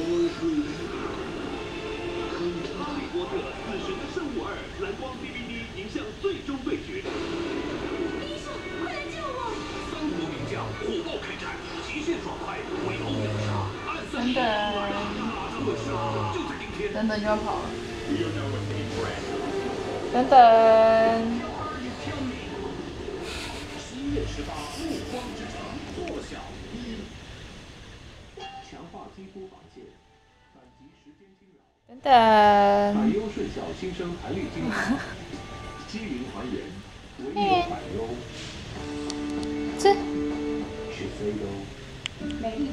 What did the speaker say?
哈利波特死神的圣物2蓝光 DVD 迎向最终对决。医生，快来救我！三国名将火爆开战，极限爽快，围殴秒杀，暗算等等，特杀就在今天。等等就要跑了。等等。 7月18，暮光之城破晓1，强化肌肤防线，反击时间侵扰。等等。百优顺效新生弹力精华，肌匀还原，唯有百优。这。是非优。美丽。